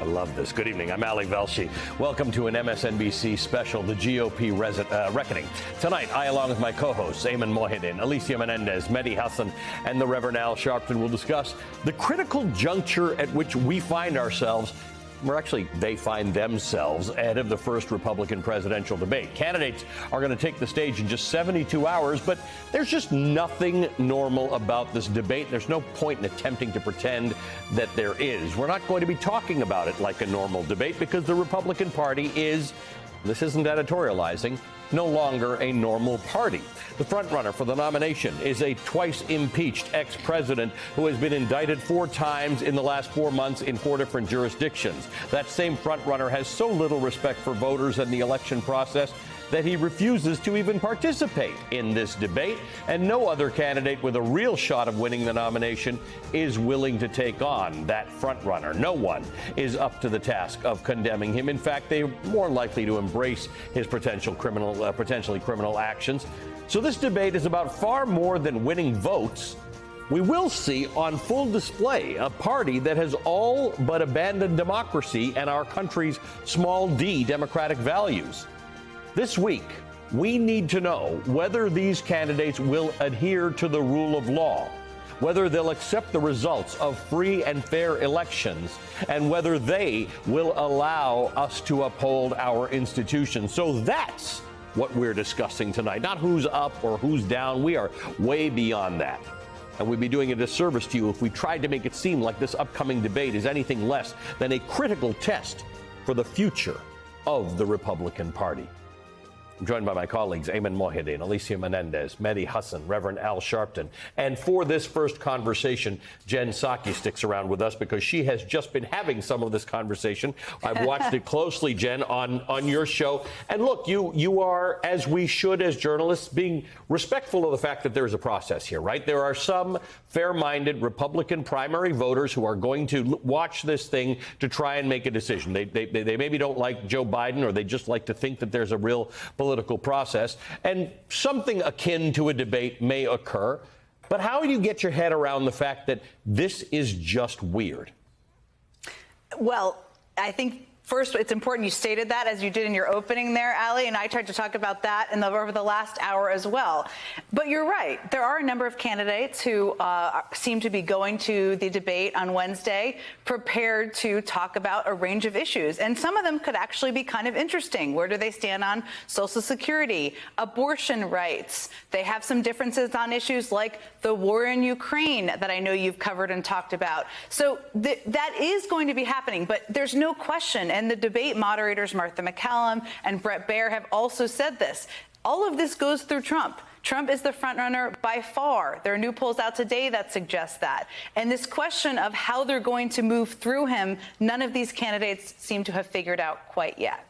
love this. Good evening. I'm Ali Velshi. Welcome to an MSNBC special, the GOP Reckoning. Tonight, I, along with my co-hosts, Ayman Mohyeldin, Alicia Menendez, Mehdi Hasan, and the Reverend Al Sharpton, will discuss the critical juncture at which we find ourselves, or actually they find themselves, ahead of the first Republican presidential debate. Candidates are going to take the stage in just 72 hours, but there's just nothing normal about this debate. There's no point in attempting to pretend that there is. We're not going to be talking about it like a normal debate because the Republican Party is, this isn't editorializing, no longer a normal party. The frontrunner for the nomination is a twice-impeached ex-president who has been indicted 4 times in the last 4 months in 4 different jurisdictions. That same frontrunner has so little respect for voters and the election process that he refuses to even participate in this debate, and no other candidate with a real shot of winning the nomination is willing to take on that frontrunner. No one is up to the task of condemning him. In fact, they're more likely to embrace his potentially criminal actions. So this debate is about far more than winning votes. We will see on full display a party that has all but abandoned democracy and our country's small d democratic values. This week, we need to know whether these candidates will adhere to the rule of law, whether they'll accept the results of free and fair elections, and whether they will allow us to uphold our institutions. So that's what we're discussing tonight, not who's up or who's down. We are way beyond that. And we'd be doing a disservice to you if we tried to make it seem like this upcoming debate is anything less than a critical test for the future of the Republican Party. I'm joined by my colleagues, Ayman Mohyeldin, Alicia Menendez, Mehdi Hasan, Reverend Al Sharpton. And for this first conversation, Jen Psaki sticks around with us because she has just been having some of this conversation. I've watched it closely, Jen, on your show. And look, you are, as we should as journalists, being respectful of the fact that there's a process here, right? There are some fair-minded Republican primary voters who are going to watch this thing to try and make a decision. They maybe don't like Joe Biden, or they just like to think that there's a real political process, and something akin to a debate may occur. But how do you get your head around the fact that this is just weird? Well, I think first, it's important you stated that, as you did in your opening there, Ali, and I tried to talk about that over the last hour as well. But you're right. There are a number of candidates who seem to be going to the debate on Wednesday prepared to talk about a range of issues. And some of them could actually be kind of interesting. Where do they stand on Social Security, abortion rights? They have some differences on issues like the war in Ukraine that I know you've covered and talked about. So that is going to be happening. But there's no question. And the debate moderators, Martha MacCallum and Bret Baier, have also said this. All of this goes through Trump. Trump is the frontrunner by far. There are new polls out today that suggest that. And this question of how they're going to move through him, none of these candidates seem to have figured out quite yet.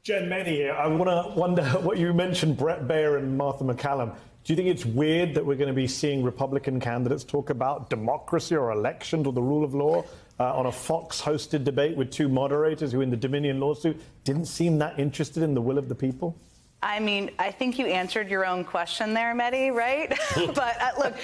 Jen, Mehdi here. I wonder what you mentioned, Bret Baier and Martha MacCallum. Do you think it's weird that we're going to be seeing Republican candidates talk about democracy or elections or the rule of law on a Fox-hosted debate with 2 moderators who, in the Dominion lawsuit, didn't seem that interested in the will of the people? I mean, I think you answered your own question there, Mehdi, right? But look,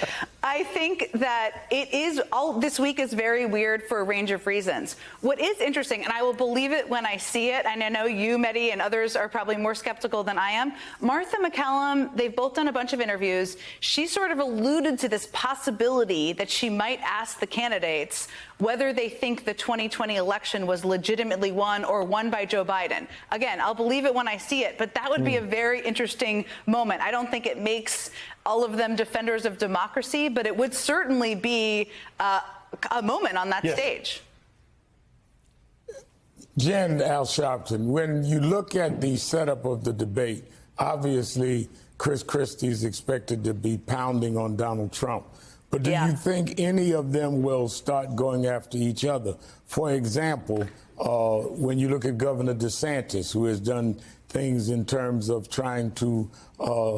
I think that this week is very weird for a range of reasons. What is interesting, and I will believe it when I see it, and I know you, Mehdi, and others are probably more skeptical than I am. Martha MacCallum, they've both done a bunch of interviews. She sort of alluded to this possibility that she might ask the candidates whether they think the 2020 election was legitimately won or won by Joe Biden. Again, I'll believe it when I see it, but that would be a very interesting moment. I don't think it makes all of them defenders of democracy, but it would certainly be a moment on that stage. Jen, Al Sharpton, when you look at the setup of the debate, obviously Chris Christie is expected to be pounding on Donald Trump. But do you think any of them will start going after each other? For example, when you look at Governor DeSantis, who has done things in terms of trying to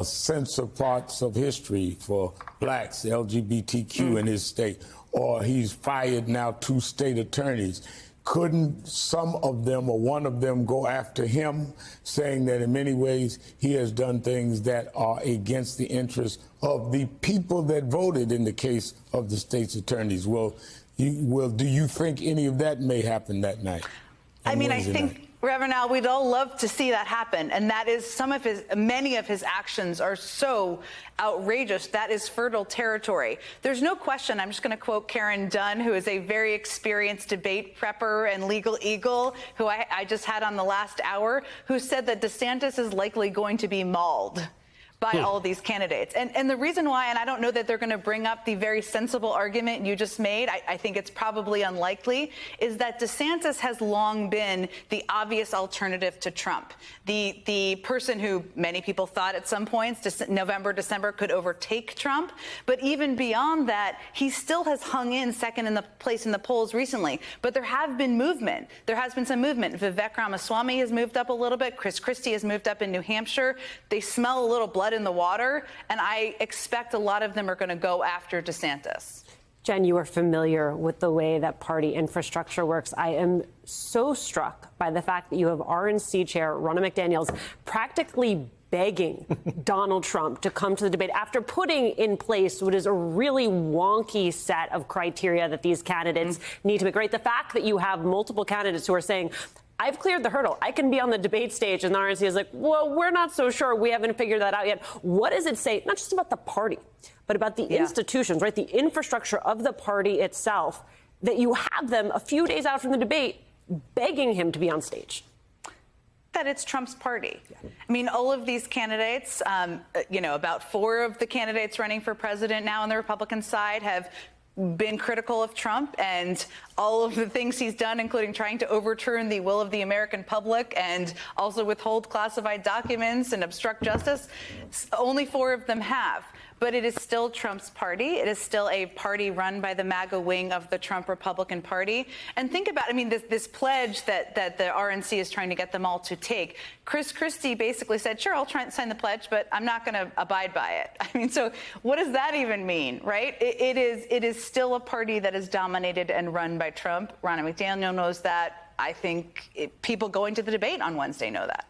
censor parts of history for blacks, LGBTQ in his state, or he's fired now 2 state attorneys. Couldn't some of them or one of them go after him, saying that in many ways he has done things that are against the interests of the people that voted in the case of the state's attorneys? Do you think any of that may happen that night? I mean, I think, Reverend, we'd all love to see that happen. And that is many of his actions are so outrageous. That is fertile territory. There's no question. I'm just going to quote Karen Dunn, who is a very experienced debate prepper and legal eagle, who I just had on the last hour, who said that DeSantis is likely going to be mauled by all these candidates. And the reason why, and I don't know that they're going to bring up the very sensible argument you just made, I think it's probably unlikely, is that DeSantis has long been the obvious alternative to Trump. The person who many people thought at some points, November, December, could overtake Trump. But even beyond that, he still has hung in second in the place in the polls recently. But there have been movement. There has been some movement. Vivek Ramaswamy has moved up a little bit. Chris Christie has moved up in New Hampshire. They smell a little blood in the water, and I expect a lot of them are going to go after DeSantis. Jen, you are familiar with the way that party infrastructure works. I am so struck by the fact that you have RNC chair Ronna McDaniels practically begging Donald Trump to come to the debate after putting in place what is a really wonky set of criteria that these candidates need to make. Right? The fact that you have multiple candidates who are saying, I've cleared the hurdle. I can be on the debate stage. And the RNC is like, well, we're not so sure. We haven't figured that out yet. What does it say, not just about the party, but about the institutions, right? The infrastructure of the party itself, that you have them a few days out from the debate begging him to be on stage? That it's Trump's party. I mean, all of these candidates, about 4 of the candidates running for president now on the Republican side have been critical of Trump and all of the things he's done, including trying to overturn the will of the American public and also withhold classified documents and obstruct justice. Only 4 of them have. But it is still Trump's party. It is still a party run by the MAGA wing of the Trump Republican Party. And think about, this pledge that the RNC is trying to get them all to take. Chris Christie basically said, sure, I'll try and sign the pledge, but I'm not going to abide by it. So what does that even mean, right? It is still a party that is dominated and run by Trump. Ronna McDaniel knows that. I think people going to the debate on Wednesday know that.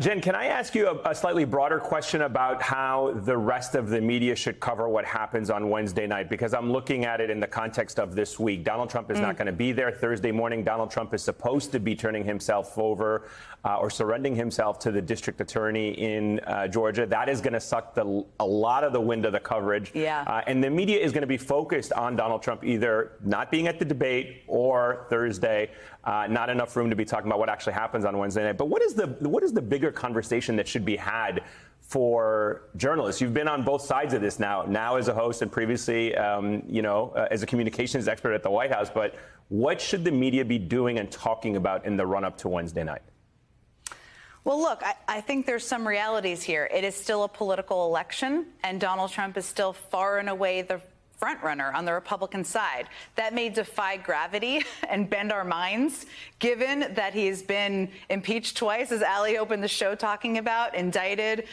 Jen, can I ask you a slightly broader question about how the rest of the media should cover what happens on Wednesday night? Because I'm looking at it in the context of this week. Donald Trump is not going to be there Thursday morning. Donald Trump is supposed to be turning himself over or surrendering himself to the district attorney in Georgia. That is going to suck a lot of the wind of the coverage. Yeah. And the media is going to be focused on Donald Trump either not being at the debate or Thursday. Not enough room to be talking about what actually happens on Wednesday night. But what is the bigger conversation that should be had for journalists? You've been on both sides of this now as a host and previously, as a communications expert at the White House. But what should the media be doing and talking about in the run-up to Wednesday night? Well, look, I think there's some realities here. It is still a political election, and Donald Trump is still far and away the front runner on the Republican side. That may defy gravity and bend our minds, given that he's been impeached twice, as Ali opened the show talking about, indicted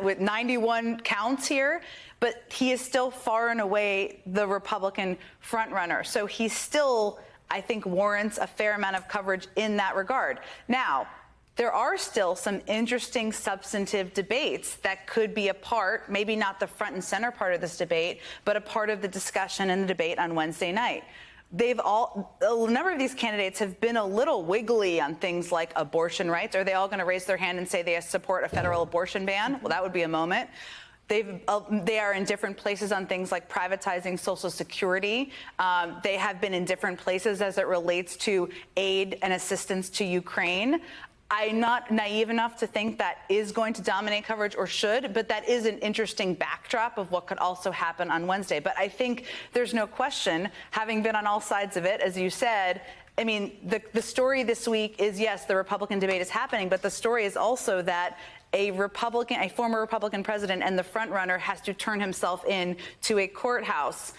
with 91 counts here. But he is still far and away the Republican front runner. So he still, I think, warrants a fair amount of coverage in that regard. Now, there are still some interesting substantive debates that could be a part, maybe not the front and center part of this debate, but a part of the discussion and the debate on Wednesday night. A number of these candidates have been a little wiggly on things like abortion rights. Are they all going to raise their hand and say they support a federal abortion ban? Well, that would be a moment. They are in different places on things like privatizing Social Security. They have been in different places as it relates to aid and assistance to Ukraine. I'm not naive enough to think that is going to dominate coverage or should, but that is an interesting backdrop of what could also happen on Wednesday. But I think there's no question, having been on all sides of it, as you said, the story this week is, yes, the Republican debate is happening, but the story is also that a former Republican president and the front runner has to turn himself in to a courthouse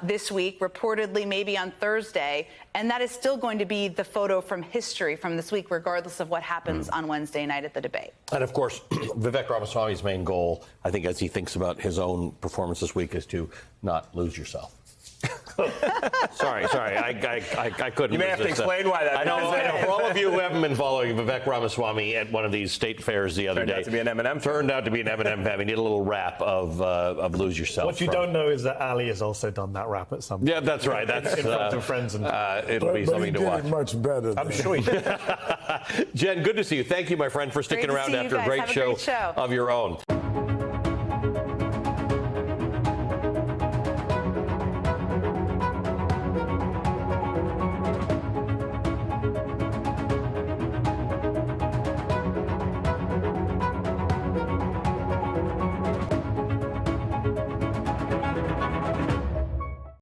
this week, reportedly maybe on Thursday. And that is still going to be the photo from history from this week, regardless of what happens on Wednesday night at the debate. And of course, Vivek Ramaswamy's main goal, I think, as he thinks about his own performance this week, is to not lose yourself. Sorry. I couldn't. You may have to resist explain why that. I know. For all of you who haven't been following Vivek Ramaswamy at one of these state fairs the other day, turned out to be an M&M fan. Turned out to be an M&M fan. We need a little rap of "Lose Yourself." What you don't know is that Ali has also done that rap at some point. Yeah, that's right. That's in front of friends and it'll be something he to watch. did it much better. I'm sure he did. Jen, good to see you. Thank you, my friend, for sticking Great to around see you after a guys. great Have a great show of your own.